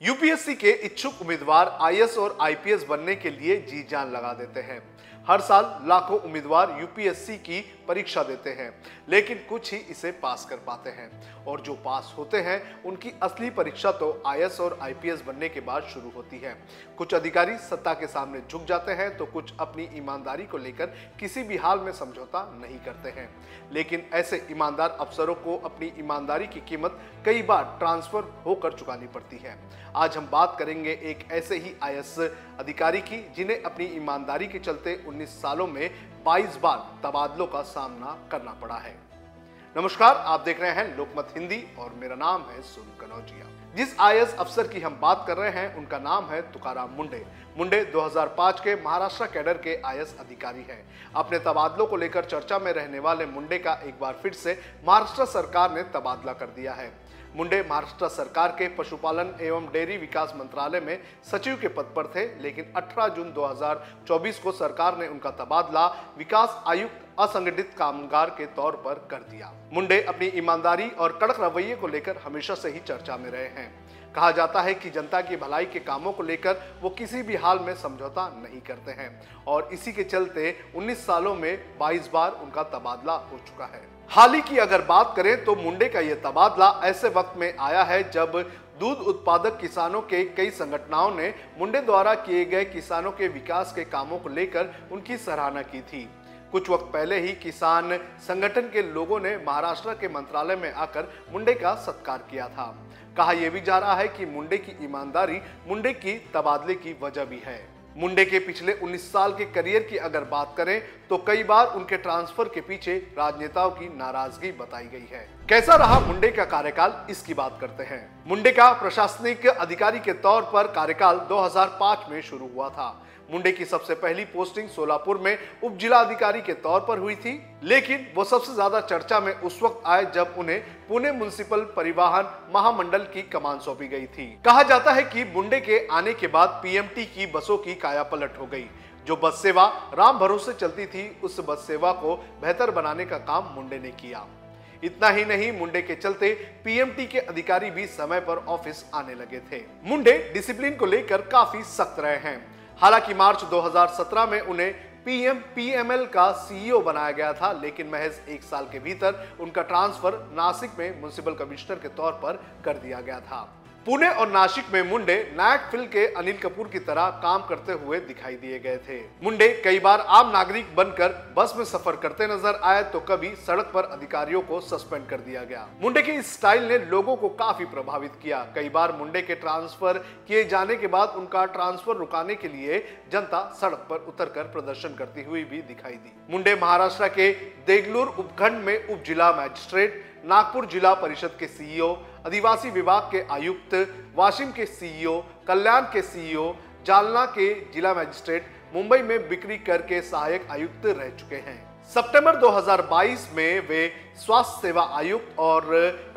UPSC के इच्छुक उम्मीदवार आईएएस और आईपीएस बनने के लिए जी जान लगा देते हैं। हर साल लाखों उम्मीदवार यूपीएससी की परीक्षा देते हैं, लेकिन कुछ ही इसे पास कर पाते हैं और जो पास होते हैं उनकी असली परीक्षा तो आईएएस और आईपीएस बनने के बाद शुरू होती है। कुछ अधिकारी सत्ता के सामने झुक जाते हैं तो कुछ अपनी ईमानदारी को लेकर किसी भी हाल में समझौता नहीं करते हैं, लेकिन ऐसे ईमानदार अफसरों को अपनी ईमानदारी की कीमत कई बार ट्रांसफर होकर चुकानी पड़ती है। आज हम बात करेंगे एक ऐसे ही आईएएस अधिकारी की जिन्हें अपनी ईमानदारी के चलते 19 सालों में 22 बार तबादलों का सामना करना पड़ा है। नमस्कार, आप देख रहे हैं लोकमत हिंदी और मेरा नाम है सोनू कनौजिया। जिस आईएएस अफसर की हम बात कर रहे हैं उनका नाम है तुकाराम मुंडे। मुंडे 2005 के महाराष्ट्र कैडर के आईएएस अधिकारी हैं। अपने तबादलों को लेकर चर्चा में रहने वाले मुंडे का एक बार फिर से महाराष्ट्र सरकार ने तबादला कर दिया है। मुंडे महाराष्ट्र सरकार के पशुपालन एवं डेयरी विकास मंत्रालय में सचिव के पद पर थे, लेकिन 18 जून 2024 को सरकार ने उनका तबादला विकास आयुक्त असंगठित कामगार के तौर पर कर दिया। मुंडे अपनी ईमानदारी और कड़क रवैये को लेकर हमेशा से ही चर्चा में रहे हैं। कहा जाता है कि जनता की भलाई के कामों को लेकर वो किसी भी हाल में समझौता नहीं करते हैं और इसी के चलते 19 सालों में 22 बार उनका तबादला हो चुका है। हाल ही की अगर बात करें तो मुंडे का यह तबादला ऐसे वक्त में आया है जब दूध उत्पादक किसानों के कई संगठनों ने मुंडे द्वारा किए गए किसानों के विकास के कामों को लेकर उनकी सराहना की थी। कुछ वक्त पहले ही किसान संगठन के लोगों ने महाराष्ट्र के मंत्रालय में आकर मुंडे का सत्कार किया था। कहा यह भी जा रहा है कि मुंडे की ईमानदारी मुंडे की तबादले की वजह भी है। मुंडे के पिछले 19 साल के करियर की अगर बात करें तो कई बार उनके ट्रांसफर के पीछे राजनेताओं की नाराजगी बताई गई है। कैसा रहा मुंडे का कार्यकाल, इसकी बात करते हैं। मुंडे का प्रशासनिक अधिकारी के तौर पर कार्यकाल 2005 में शुरू हुआ था। मुंडे की सबसे पहली पोस्टिंग सोलापुर में उप जिला अधिकारी के तौर पर हुई थी, लेकिन वो सबसे ज्यादा चर्चा में उस वक्त आए जब उन्हें पुणे म्युनिसिपल परिवहन महामंडल की कमान सौंपी गई थी। कहा जाता है कि मुंडे के आने के बाद पीएमटी की बसों की कायापलट हो गई। जो बस सेवा राम भरोसे चलती थी, उस बस सेवा को बेहतर बनाने का काम मुंडे ने किया। इतना ही नहीं, मुंडे के चलते पीएमटी के अधिकारी भी समय पर ऑफिस आने लगे थे। मुंडे डिसिप्लिन को लेकर काफी सख्त रहे हैं। हालांकि मार्च 2017 में उन्हें पीएमएल का सीईओ बनाया गया था, लेकिन महज 1 साल के भीतर उनका ट्रांसफर नासिक में म्युनिसिपल कमिश्नर के तौर पर कर दिया गया था। पुणे और नासिक में मुंडे नायक फिल्म के अनिल कपूर की तरह काम करते हुए दिखाई दिए गए थे। मुंडे कई बार आम नागरिक बनकर बस में सफर करते नजर आए तो कभी सड़क पर अधिकारियों को सस्पेंड कर दिया गया। मुंडे के इस स्टाइल ने लोगों को काफी प्रभावित किया। कई बार मुंडे के ट्रांसफर किए जाने के बाद उनका ट्रांसफर रुकाने के लिए जनता सड़क पर उतरकर प्रदर्शन करती हुई भी दिखाई दी। मुंडे महाराष्ट्र के देगलूर उपखंड में उप जिला मैजिस्ट्रेट, नागपुर जिला परिषद के सीईओ, आदिवासी विभाग के आयुक्त, वाशिम के सीईओ, कल्याण के सीईओ, जालना के जिला मैजिस्ट्रेट, मुंबई में बिक्री कर के सहायक आयुक्त रह चुके हैं। सितंबर 2022 में वे स्वास्थ्य सेवा आयुक्त और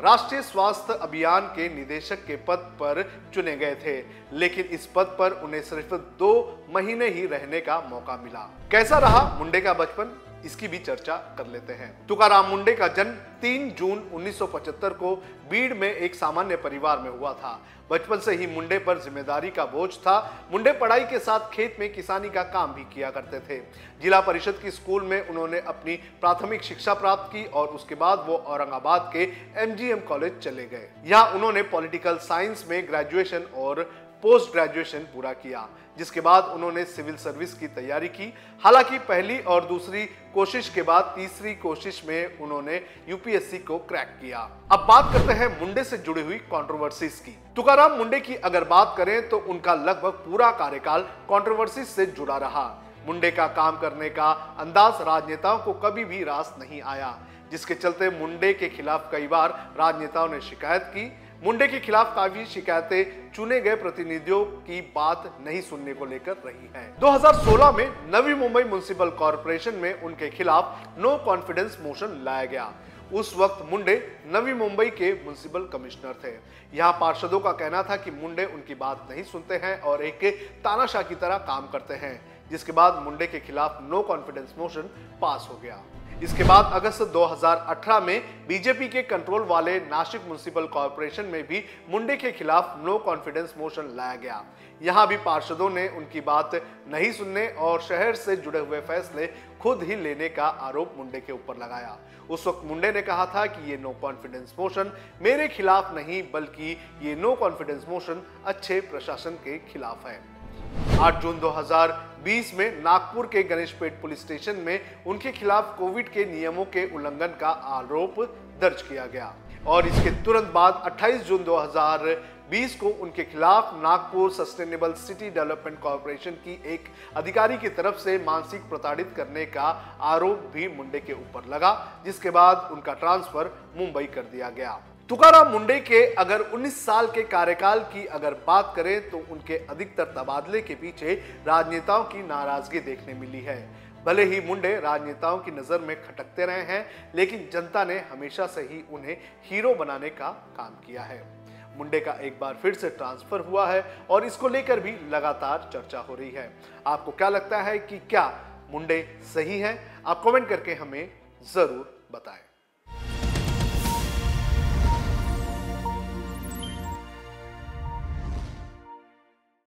राष्ट्रीय स्वास्थ्य अभियान के निदेशक के पद पर चुने गए थे, लेकिन इस पद पर उन्हें सिर्फ 2 महीने ही रहने का मौका मिला। कैसा रहा मुंडे का बचपन, इसकी भी चर्चा कर लेते हैं। तुकाराम मुंडे का जन्म 3 जून 1975 को बीड़ में एक सामान्य परिवार में हुआ था। बचपन से ही मुंडे पर जिम्मेदारी का बोझ था। मुंडे पढ़ाई के साथ खेत में किसानी का काम भी किया करते थे। जिला परिषद की स्कूल में उन्होंने अपनी प्राथमिक शिक्षा प्राप्त की और उसके बाद वो औरंगाबाद के एमजीएम कॉलेज चले गए। यहाँ उन्होंने पॉलिटिकल साइंस में ग्रेजुएशन और पोस्ट ग्रेजुएशन पूरा किया, जिसके बाद उन्होंने सिविल सर्विस की तैयारी की। हालांकि पहली और दूसरी कोशिश के बाद तीसरी कोशिश में उन्होंने यूपीएससी को क्रैक किया। अब बात करते हैं मुंडे से जुड़ी हुई कंट्रोवर्सीज की। तुकाराम मुंडे की अगर बात करें तो उनका लगभग पूरा कार्यकाल कंट्रोवर्सीज से जुड़ा रहा। मुंडे का काम करने का अंदाज राजनेताओं को कभी भी रास नहीं आया, जिसके चलते मुंडे के खिलाफ कई बार राजनेताओं ने शिकायत की। मुंडे के खिलाफ काफी शिकायतें चुने गए प्रतिनिधियों की बात नहीं सुनने को लेकर रही हैं। 2016 में नवी मुंबई म्युनिसिपल कॉर्पोरेशन में उनके खिलाफ नो कॉन्फिडेंस मोशन लाया गया। उस वक्त मुंडे नवी मुंबई के म्युनिसिपल कमिश्नर थे। यहाँ पार्षदों का कहना था कि मुंडे उनकी बात नहीं सुनते हैं और एक तानाशाह की तरह काम करते हैं, जिसके बाद मुंडे के खिलाफ नो कॉन्फिडेंस मोशन पास हो गया। इसके बाद अगस्त 2018 में बीजेपी के कंट्रोल वाले नासिक म्युनिसिपल कॉर्पोरेशन में भी मुंडे के खिलाफ नो कॉन्फिडेंस मोशन लाया गया। यहां भी पार्षदों ने उनकी बात नहीं सुनने और शहर से जुड़े हुए फैसले खुद ही लेने का आरोप मुंडे के ऊपर लगाया। उस वक्त मुंडे ने कहा था कि ये नो कॉन्फिडेंस मोशन मेरे खिलाफ नहीं बल्कि ये नो कॉन्फिडेंस मोशन अच्छे प्रशासन के खिलाफ है। 8 जून 2020 में नागपुर के गणेशपेट पुलिस स्टेशन में उनके खिलाफ कोविड के नियमों के उल्लंघन का आरोप दर्ज किया गया और इसके तुरंत बाद 28 जून 2020 को उनके खिलाफ Nagpur sustainable city development corporation की एक अधिकारी की तरफ से मानसिक प्रताड़ित करने का आरोप भी मुंडे के ऊपर लगा, जिसके बाद उनका ट्रांसफर मुंबई कर दिया गया। तुकाराम मुंडे के अगर 19 साल के कार्यकाल की अगर बात करें तो उनके अधिकतर तबादले के पीछे राजनेताओं की नाराजगी देखने मिली है। भले ही मुंडे राजनेताओं की नजर में खटकते रहे हैं, लेकिन जनता ने हमेशा से ही उन्हें हीरो बनाने का काम किया है। मुंडे का एक बार फिर से ट्रांसफर हुआ है और इसको लेकर भी लगातार चर्चा हो रही है। आपको क्या लगता है कि क्या मुंडे सही है? आप कमेंट करके हमें जरूर बताएं।